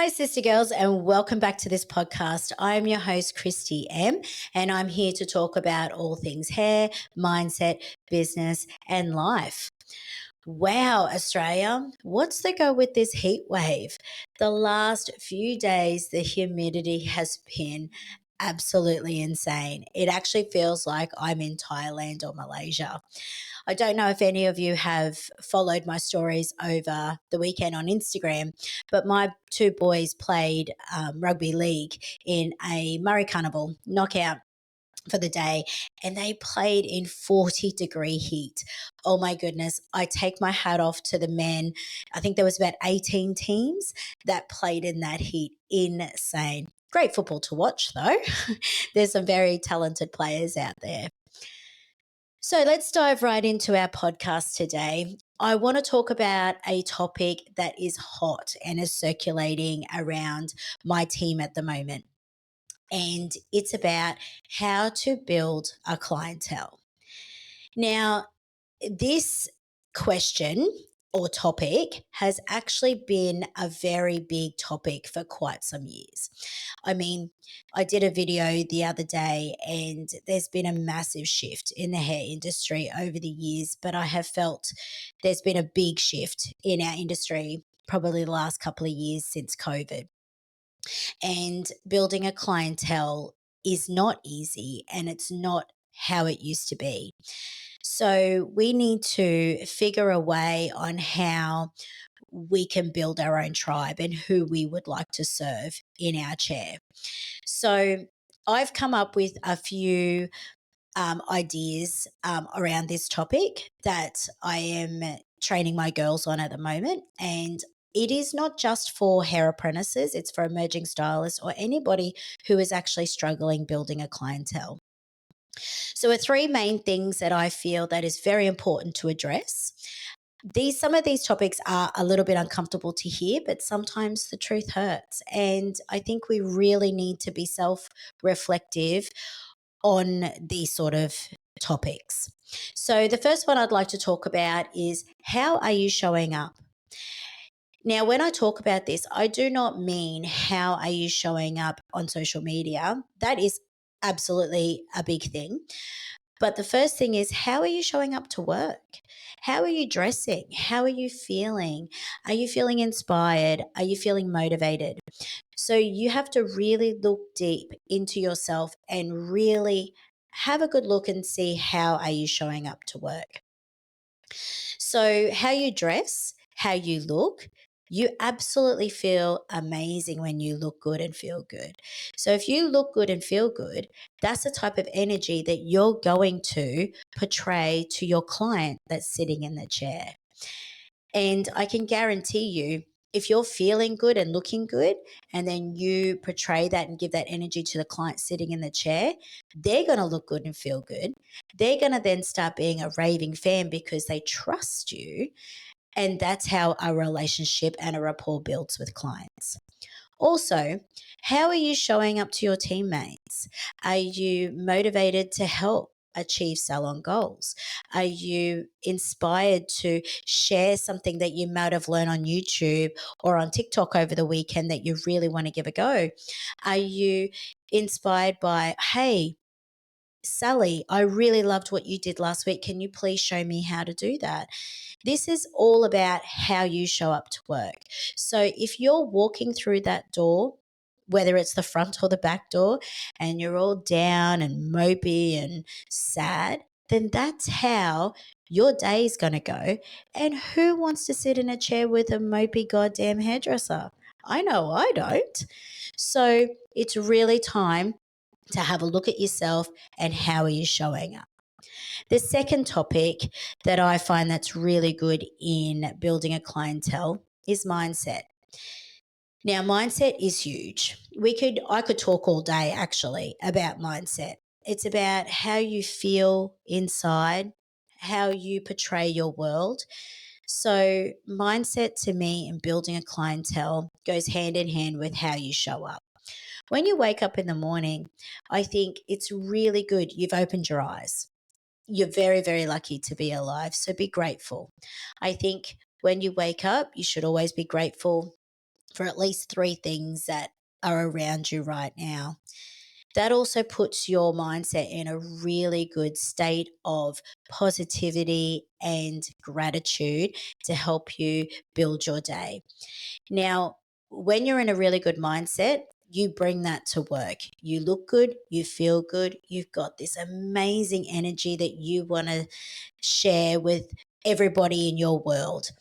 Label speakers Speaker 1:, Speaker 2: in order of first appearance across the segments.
Speaker 1: Hi, sister girls, and welcome back to this podcast. I'm your host, Christy M, and I'm here to talk about all things hair, mindset, business, and life. Wow, Australia, what's the go with this heat wave? The last few days, the humidity has been absolutely insane. It actually feels like I'm in Thailand or Malaysia. I don't know if any of you have followed my stories over the weekend on Instagram, but my two boys played rugby league in a Murray Carnival knockout for the day, and they played in 40-degree heat. Oh my goodness, I take my hat off to the men. I think there was about 18 teams that played in that heat. Insane. Great football to watch though. There's some very talented players out there. So let's dive right into our podcast today. I want to talk about a topic that is hot and is circulating around my team at the moment. And it's about how to build a clientele. Now, this question or topic has actually been a very big topic for quite some years. I mean, I did a video the other day and there's been a massive shift in the hair industry over the years, but I have felt there's been a big shift in our industry probably the last couple of years since COVID. And building a clientele is not easy and it's not how it used to be. So we need to figure a way on how we can build our own tribe and who we would like to serve in our chair. So I've come up with a few ideas around this topic that I am training my girls on at the moment. And it is not just for hair apprentices, it's for emerging stylists or anybody who is actually struggling building a clientele. So, are three main things that I feel that is very important to address. Some of these topics are a little bit uncomfortable to hear, but sometimes the truth hurts. And I think we really need to be self-reflective on these sort of topics. So, the first one I'd like to talk about is how are you showing up? Now, when I talk about this, I do not mean how are you showing up on social media. That is absolutely a big thing. But the first thing is, how are you showing up to work? How are you dressing? How are you feeling? Are you feeling inspired? Are you feeling motivated? So you have to really look deep into yourself and really have a good look and see how are you showing up to work. So how you dress, how you look, you absolutely feel amazing when you look good and feel good. So if you look good and feel good, that's the type of energy that you're going to portray to your client that's sitting in the chair. And I can guarantee you, if you're feeling good and looking good, and then you portray that and give that energy to the client sitting in the chair, they're going to look good and feel good. They're going to then start being a raving fan because they trust you. And that's how a relationship and a rapport builds with clients. Also, how are you showing up to your teammates? Are you motivated to help achieve salon goals? Are you inspired to share something that you might have learned on YouTube or on TikTok over the weekend that you really want to give a go? Are you inspired by, hey, Sally, I really loved what you did last week. Can you please show me how to do that? This is all about how you show up to work. So if you're walking through that door, whether it's the front or the back door, and you're all down and mopey and sad, then that's how your day is going to go. And who wants to sit in a chair with a mopey goddamn hairdresser? I know I don't. So it's really time to have a look at yourself and how are you showing up. The second topic that I find that's really good in building a clientele is mindset. Now, mindset is huge. I could talk all day actually about mindset. It's about how you feel inside, how you portray your world. So, mindset to me in building a clientele goes hand in hand with how you show up. When you wake up in the morning, I think it's really good you've opened your eyes. You're very, very lucky to be alive. So be grateful. I think when you wake up, you should always be grateful for at least three things that are around you right now. That also puts your mindset in a really good state of positivity and gratitude to help you build your day. Now, when you're in a really good mindset, you bring that to work. You look good, you feel good, you've got this amazing energy that you want to share with everybody in your world.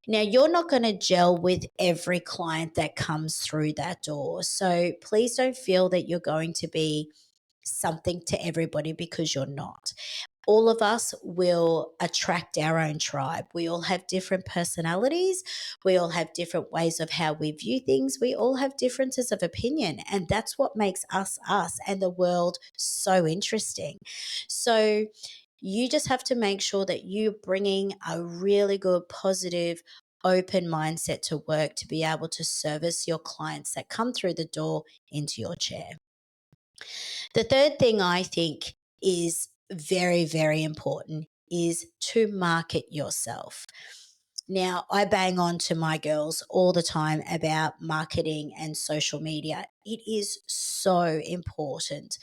Speaker 1: Now, you're not going to gel with every client that comes through that door. So please don't feel that you're going to be something to everybody, because you're not. All of us will attract our own tribe. We all have different personalities. We all have different ways of how we view things. We all have differences of opinion. And that's what makes us us and the world so interesting. So you just have to make sure that you're bringing a really good, positive, open mindset to work to be able to service your clients that come through the door into your chair. The third thing I think is very, very important is to market yourself. Now, I bang on to my girls all the time about marketing and social media. It is so important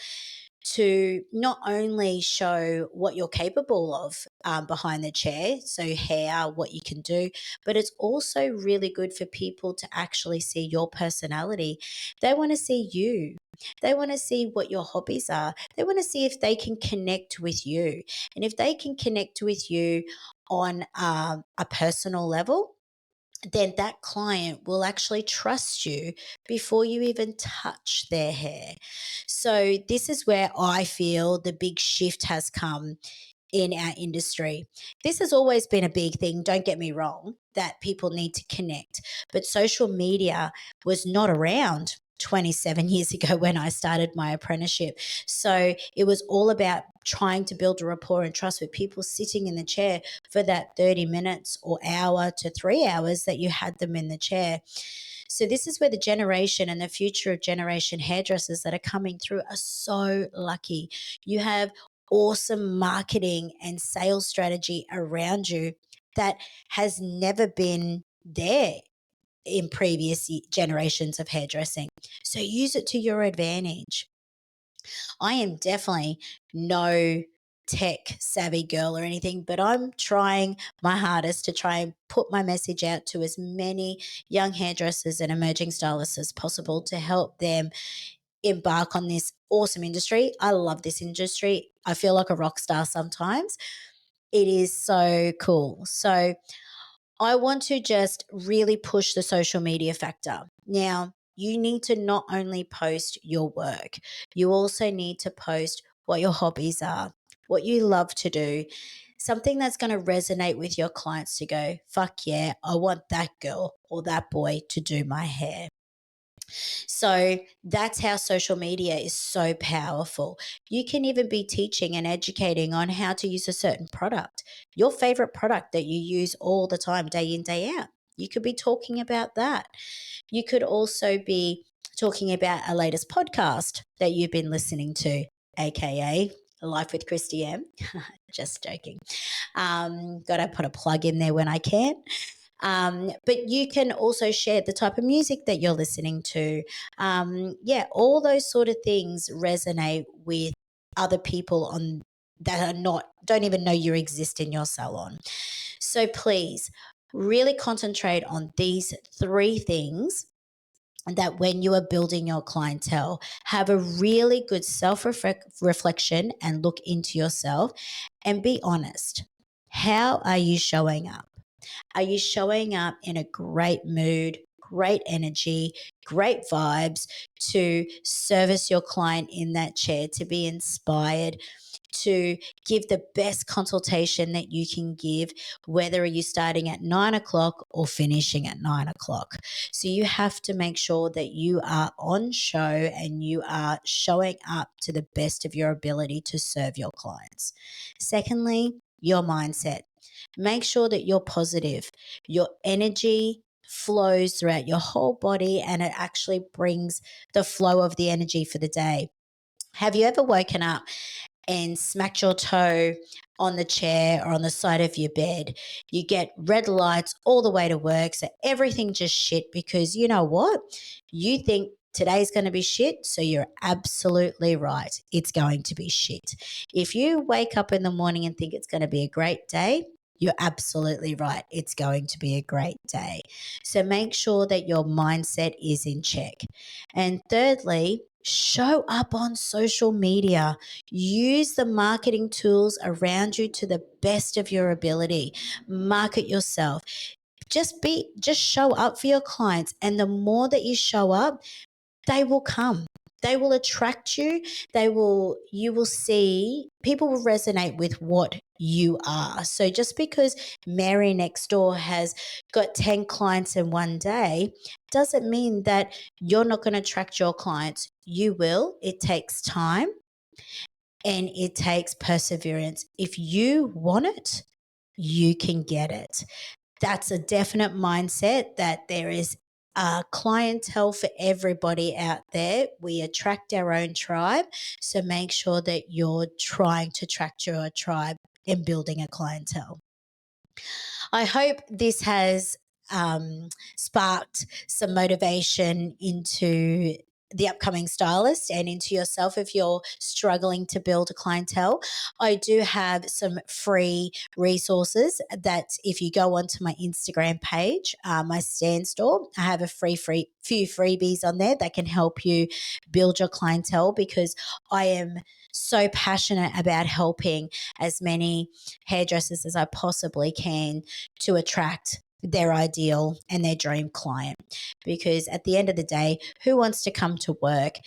Speaker 1: to not only show what you're capable of behind the chair, so hair, what you can do, but it's also really good for people to actually see your personality. They want to see you. They want to see what your hobbies are. They want to see if they can connect with you. And if they can connect with you on a personal level, then that client will actually trust you before you even touch their hair. So, this is where I feel the big shift has come in our industry. This has always been a big thing, don't get me wrong, that people need to connect. But social media was not around 27 years ago when I started my apprenticeship. So it was all about trying to build a rapport and trust with people sitting in the chair for that 30 minutes or hour to 3 hours that you had them in the chair. So this is where the generation and the future of generation hairdressers that are coming through are so lucky. You have awesome marketing and sales strategy around you that has never been there in previous generations of hairdressing. So use it to your advantage. I am definitely no tech savvy girl or anything, but I'm trying my hardest to try and put my message out to as many young hairdressers and emerging stylists as possible to help them embark on this awesome industry. I love this industry. I feel like a rock star sometimes. It is so cool. So I want to just really push the social media factor. Now, you need to not only post your work, you also need to post what your hobbies are, what you love to do, something that's going to resonate with your clients to go, fuck yeah, I want that girl or that boy to do my hair. So that's how social media is so powerful. You can even be teaching and educating on how to use a certain product, your favorite product that you use all the time, day in, day out. You could be talking about that. You could also be talking about a latest podcast that you've been listening to, AKA Life with Christy M. Just joking. Got to put a plug in there when I can. But you can also share the type of music that you're listening to. Yeah, all those sort of things resonate with other people on that are not, don't even know you exist in your salon. So please really concentrate on these three things, that when you are building your clientele, have a really good self reflection and look into yourself and be honest. How are you showing up? Are you showing up in a great mood, great energy, great vibes to service your client in that chair, to be inspired, to give the best consultation that you can give, whether you're starting at 9 o'clock or finishing at 9 o'clock? So you have to make sure that you are on show and you are showing up to the best of your ability to serve your clients. Secondly, your mindset. Make sure that you're positive. Your energy flows throughout your whole body and it actually brings the flow of the energy for the day. Have you ever woken up and smacked your toe on the chair or on the side of your bed. You get red lights all the way to work. So everything just shit because you know what? You think today's going to be shit. So you're absolutely right. It's going to be shit. If you wake up in the morning and think it's going to be a great day, you're absolutely right. It's going to be a great day. So make sure that your mindset is in check. And thirdly, show up on social media. Use the marketing tools around you to the best of your ability. Market yourself. Just show up for your clients, and the more that you show up, they will come. They will attract you. You will see, people will resonate with what you are. So just because Mary next door has got 10 clients in one day doesn't mean that you're not going to attract your clients. You will. It takes time and it takes perseverance. If you want it, you can get it. That's a definite mindset that there is a clientele for everybody out there. We attract our own tribe. So make sure that you're trying to attract your tribe and building a clientele. I hope this has sparked some motivation into the upcoming stylist and into yourself if you're struggling to build a clientele. I do have some free resources that if you go onto my Instagram page, my stand store, I have a few freebies on there that can help you build your clientele because I am so passionate about helping as many hairdressers as I possibly can to attract their ideal and their dream client. Because at the end of the day, who wants to come to work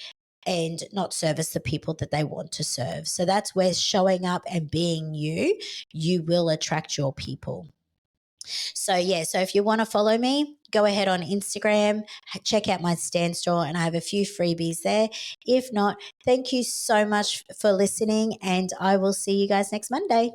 Speaker 1: and not service the people that they want to serve? So that's where showing up and being you will attract your people. So if you want to follow me, go ahead on Instagram, check out my stand store, and I have a few freebies there. If not, thank you so much for listening, and I will see you guys next Monday.